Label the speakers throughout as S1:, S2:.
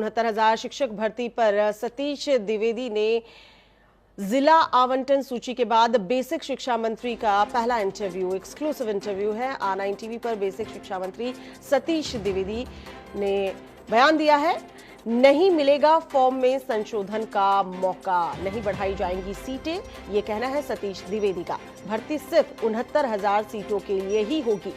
S1: 69,000 शिक्षक भर्ती पर सतीश द्विवेदी ने जिला आवंटन सूची के बाद बेसिक शिक्षा मंत्री का पहला इंटरव्यू, एक्सक्लूसिव इंटरव्यू है। R9 टीवी पर बेसिक शिक्षा मंत्री सतीश द्विवेदी ने बयान दिया है। नहीं मिलेगा फॉर्म में संशोधन का मौका, नहीं बढ़ाई जाएंगी सीटें, ये कहना है सतीश द्विवेदी का। भर्ती सिर्फ 69,000 सीटों के लिए ही होगी।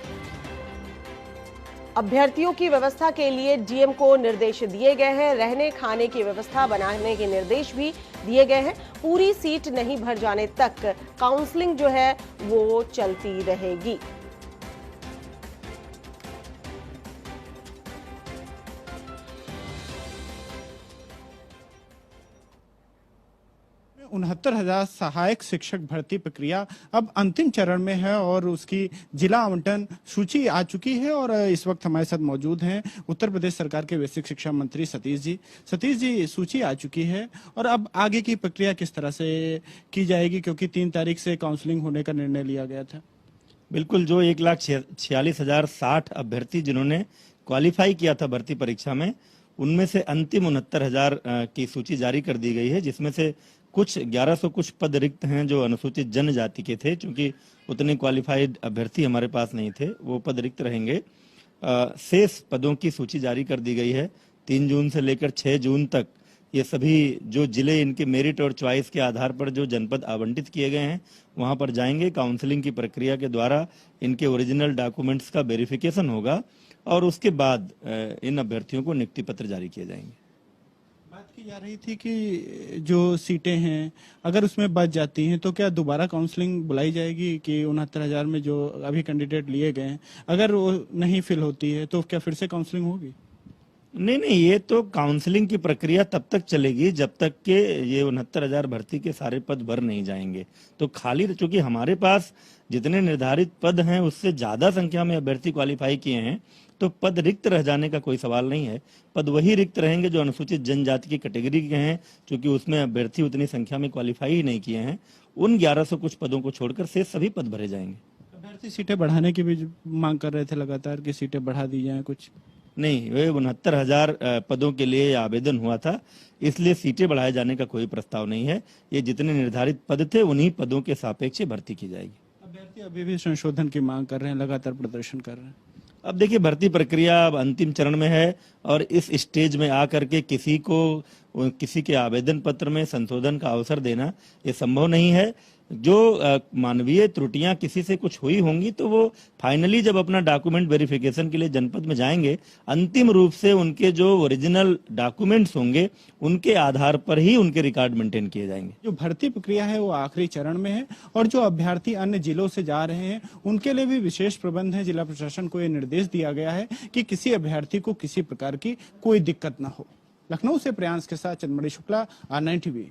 S1: अभ्यर्थियों की व्यवस्था के लिए डीएम को निर्देश दिए गए हैं। रहने खाने की व्यवस्था बनाने के निर्देश भी दिए गए हैं। पूरी सीट नहीं भर जाने तक काउंसलिंग जो है वो चलती रहेगी।
S2: में 69,000 सहायक शिक्षक भर्ती प्रक्रिया अब अंतिम चरण में है और उसकी जिला आवंटन सूची आ चुकी है। और इस वक्त हमारे साथ मौजूद हैं उत्तर प्रदेश सरकार के बेसिक शिक्षा मंत्री सतीश जी। सतीश जी, सूची आ चुकी है और अब आगे की प्रक्रिया किस तरह से की जाएगी, क्योंकि 3 तारीख से काउंसलिंग होने का निर्णय लिया गया था।
S3: बिल्कुल, जो 1,46,060 अभ्यर्थी जिन्होंने क्वालिफाई किया था भर्ती परीक्षा में, उनमें से अंतिम 69,000 की सूची जारी कर दी गई है, जिसमें से कुछ 1100 कुछ पद रिक्त हैं जो अनुसूचित जनजाति के थे। चूंकि उतने क्वालिफाइड अभ्यर्थी हमारे पास नहीं थे, वो पद रिक्त रहेंगे। शेष पदों की सूची जारी कर दी गई है। 3 जून से लेकर 6 जून तक ये सभी जो जिले इनके मेरिट और चॉइस के आधार पर जो जनपद आवंटित किए गए हैं वहां पर जाएंगे। काउंसलिंग की प्रक्रिया के द्वारा इनके ओरिजिनल डॉक्यूमेंट्स का वेरिफिकेशन होगा और उसके बाद इन अभ्यर्थियों को नियुक्ति पत्र जारी किए जाएंगे।
S2: बात की जा रही थी कि जो सीटें हैं अगर उसमें बच जाती हैं तो क्या दोबारा काउंसलिंग बुलाई जाएगी, कि 69,000 में जो अभी कैंडिडेट लिए गए हैं अगर वो नहीं फिल होती है तो क्या फिर से काउंसलिंग होगी?
S3: नहीं, ये तो काउंसलिंग की प्रक्रिया तब तक चलेगी जब तक के ये 69,000 भर्ती के सारे पद भर नहीं जाएंगे। तो खाली, चूंकि हमारे पास जितने निर्धारित पद हैं उससे ज्यादा संख्या में अभ्यर्थी क्वालिफाई किए हैं, तो पद रिक्त रह जाने का कोई सवाल नहीं है। पद वही रिक्त रहेंगे जो अनुसूचित जनजाति की कैटेगरी के हैं, क्योंकि उसमें अभ्यर्थी उतनी संख्या में क्वालिफाई ही नहीं किए हैं। उन 1100 कुछ पदों को छोड़कर से सभी पद भरे जाएंगे।
S2: अभ्यर्थी सीटें बढ़ाने की भी मांग कर रहे थे लगातार कि सीटें बढ़ा दी जाएं कुछ।
S3: नहीं, वे 69,000 पदों के लिए आवेदन हुआ था, इसलिए सीटें बढ़ाए जाने का कोई प्रस्ताव नहीं है। ये जितने निर्धारित पद थे उन्हीं पदों के सापेक्ष भर्ती की जाएगी।
S2: अभ्यर्थी अभी भी संशोधन की मांग कर रहे हैं, लगातार प्रदर्शन कर रहे हैं।
S3: अब देखिए, भर्ती प्रक्रिया अब अंतिम चरण में है और इस स्टेज में आकर के किसी के आवेदन पत्र में संशोधन का अवसर देना ये संभव नहीं है। जो मानवीय त्रुटियां किसी से कुछ हुई होंगी तो वो फाइनली जब अपना डॉक्यूमेंट वेरिफिकेशन के लिए जनपद में जाएंगे, अंतिम रूप से उनके जो ओरिजिनल डॉक्यूमेंट्स होंगे उनके आधार पर ही उनके रिकॉर्ड मेंटेन किए जाएंगे।
S2: जो भर्ती प्रक्रिया है वो आखिरी चरण में है और जो अभ्यर्थी अन्य जिलों से जा रहे हैं उनके लिए भी विशेष प्रबंध है। जिला प्रशासन को यह निर्देश दिया गया है कि किसी अभ्यर्थी को किसी प्रकार की कोई दिक्कत न हो। लखनऊ से प्रियांश के साथ चंद्रमणि शुक्ला, R9 टीवी।